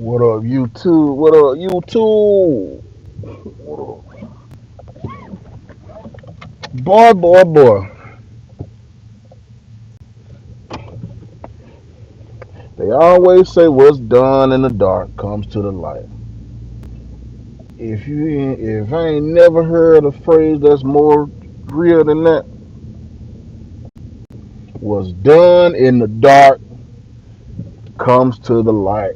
What up, YouTube? What up, YouTube? What up? Boy. They always say what's done in the dark comes to the light. If I ain't never heard a phrase that's more real than that, what's done in the dark comes to the light.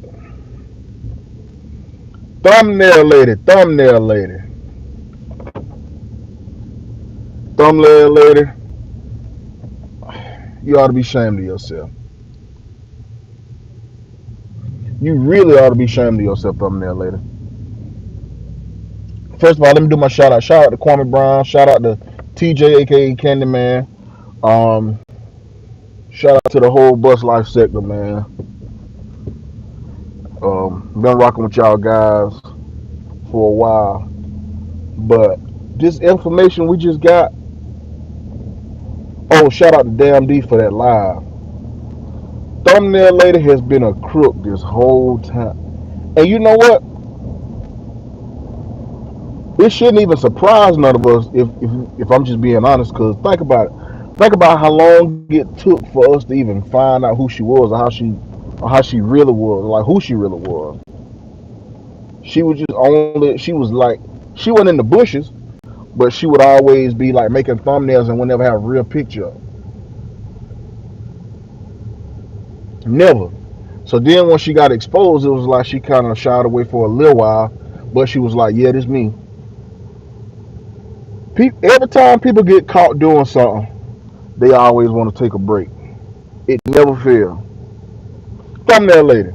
Thumbnail lady, thumbnail lady. You ought to be ashamed of yourself. You really ought to be ashamed of yourself, thumbnail lady. First of all, let me do my shout out. Shout out to Kwame Brown. Shout out to TJ, aka Candyman. Um, Shout out to the whole bus life sector, man. Been rocking with y'all guys for a while, but this information we just got. Oh, shout out to Damn D for that live. Thumbnail lady has been a crook this whole time, and you know what? It shouldn't even surprise none of us if I'm just being honest. Cause think about it. Think about how long it took for us to even find out who she was or how she really was, like who she really was. She was just only she was like she wasn't in the bushes, but she would always be like making thumbnails and would never have a real picture. Never. So then when she got exposed, it was like she kind of shied away for a little while, but she was like, "Yeah, this me." Every time people get caught doing something, they always want to take a break. It never fails. Thumbnail lady.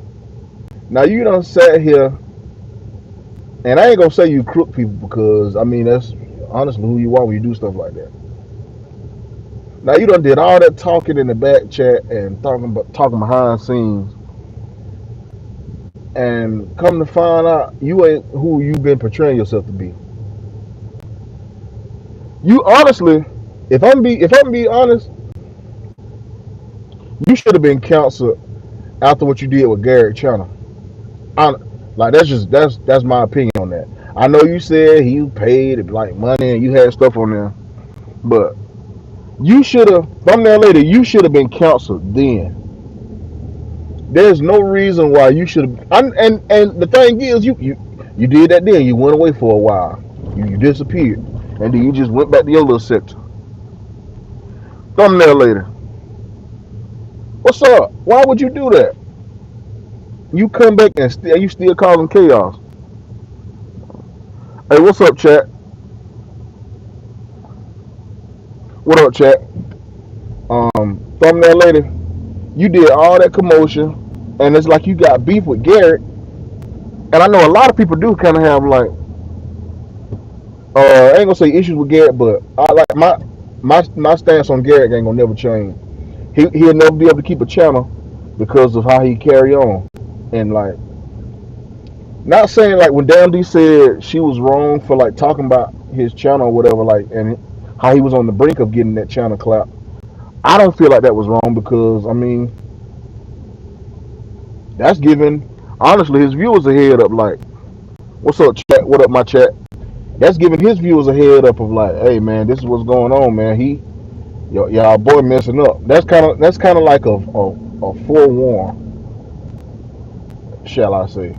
Now you done sat here, and I ain't gonna say you crook people because I mean that's honestly who you are when you do stuff like that. Now you done did all that talking in the back chat and talking behind scenes, and come to find out you ain't who you been portraying yourself to be. You honestly, if I'm be honest, you should have been counseled after what you did with Garrett Channel. Like that's my opinion on that. I know you said he paid like money and you had stuff on there, but you should have thumbnail lady. You should have been counseled then. There's no reason why you should have. And the thing is, you did that then. You went away for a while. You disappeared, and then you just went back to your little sector. Thumbnail lady, what's up? Why would you do that? You come back and you still causing chaos. Hey, what's up, chat? What up, chat? Thumbnail lady, you did all that commotion, and it's like you got beef with Garrett. And I know a lot of people do kind of have like, I ain't gonna say issues with Garrett, but I like my stance on Garrett ain't gonna never change. He'll never be able to keep a channel because of how he carry on, and like, not saying like when Damn D said she was wrong for like talking about his channel or whatever, like, and how he was on the brink of getting that channel clap. I don't feel like that was wrong because I mean that's giving honestly his viewers a head up like, what's up, chat? What up, my chat? That's giving his viewers a head up of like, hey man, this is what's going on, man. Y'all boy messing up. That's kind of like a forewarn, shall I say?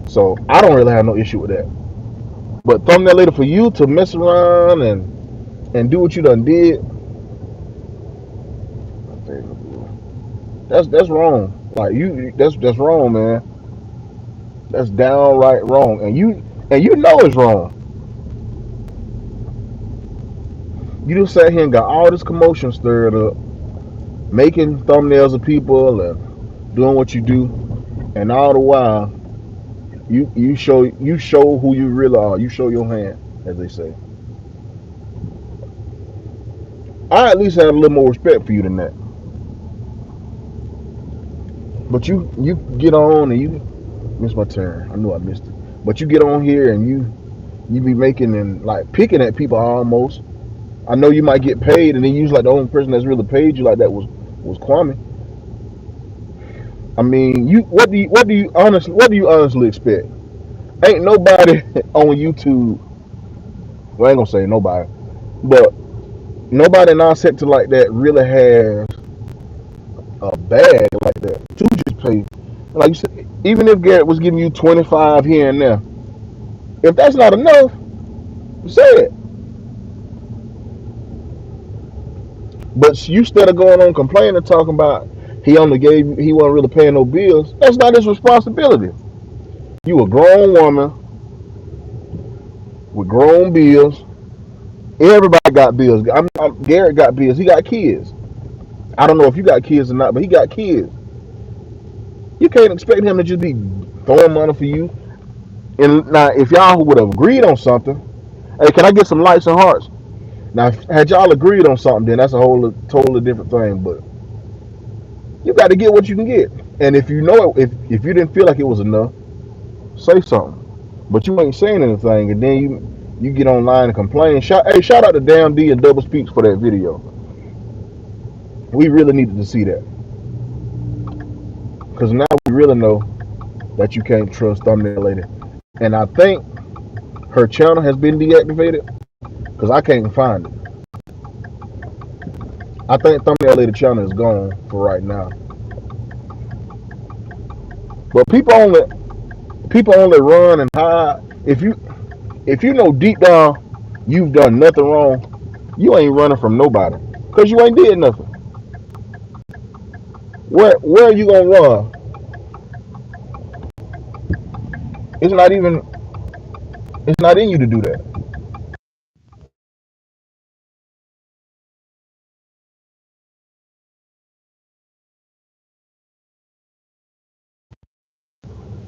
So I don't really have no issue with that. But thumbnail later for you to mess around and do what you done did, that's wrong. Like that's wrong, man. That's downright wrong, and you know it's wrong. You just sat here and got all this commotion stirred up, making thumbnails of people and doing what you do, and all the while you show who you really are. You show your hand, as they say. I at least have a little more respect for you than that. But you get on and you missed my turn. I knew I missed it. But you get on here and you be making and like picking at people almost. I know you might get paid, and then you like the only person that's really paid you like that was Kwame. I mean, you what do you honestly expect? Ain't nobody on YouTube. Well, I ain't gonna say nobody, but nobody in our sector like that really has a bag like that to just pay. Like you said, even if Garrett was giving you 25 here and there, if that's not enough, say it. But you instead of going on complaining, talking about he wasn't really paying no bills. That's not his responsibility. You a grown woman with grown bills. Everybody got bills. Garrett got bills. He got kids. I don't know if you got kids or not, but he got kids. You can't expect him to just be throwing money for you. And now, if y'all would have agreed on something, hey, can I get some lights and hearts? Now, had y'all agreed on something, then that's a whole totally different thing. But you got to get what you can get. And if you know it, if you didn't feel like it was enough, say something. But you ain't saying anything, and then you get online and complain. Shout out to Damn D and Double Speaks for that video. We really needed to see that because now we really know that you can't trust Thumbnail Lady. And I think her channel has been deactivated because I can't find it. I think Thumbnail Lady channel is gone for right now. But people only run and hide. If you know deep down you've done nothing wrong, you ain't running from nobody because you ain't did nothing. Where are you gonna run? It's not even. It's not in you to do that.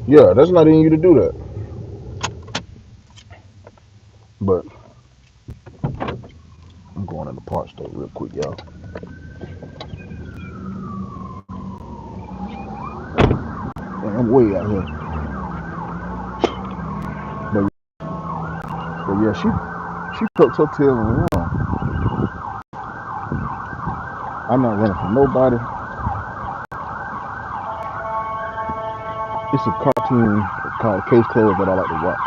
Yeah, that's not in you to do that. But I'm going in the park store real quick, y'all. And I'm way out here. But, but yeah, she tucks her tail and run. I'm not running from nobody. It's a cartoon called Case Closed that I like to watch.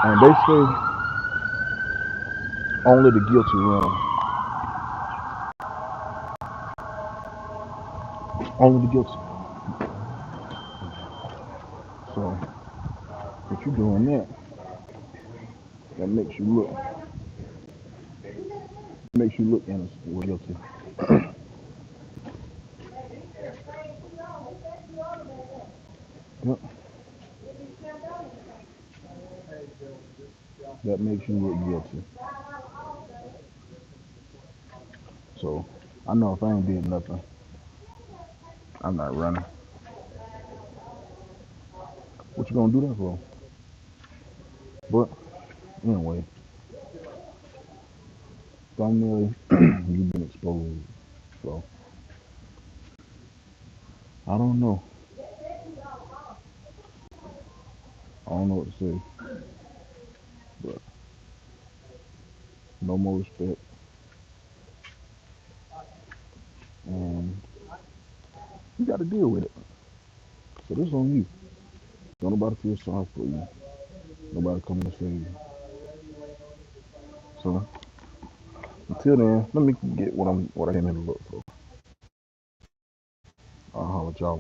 And they say only the guilty run. Only the guilty. So if you're doing that, that makes you look innocent or guilty. Yep. That makes you look guilty. So I know if I ain't did nothing, I'm not running. What you gonna do that for? But anyway, Thumbnail, you've been exposed. So I don't know. I don't know what to say. But no more respect. And you got to deal with it. So this is on you. Don't nobody feel sorry for you. Nobody coming to save you. So until then, let me get what I came in to look for. I'll holler at y'all.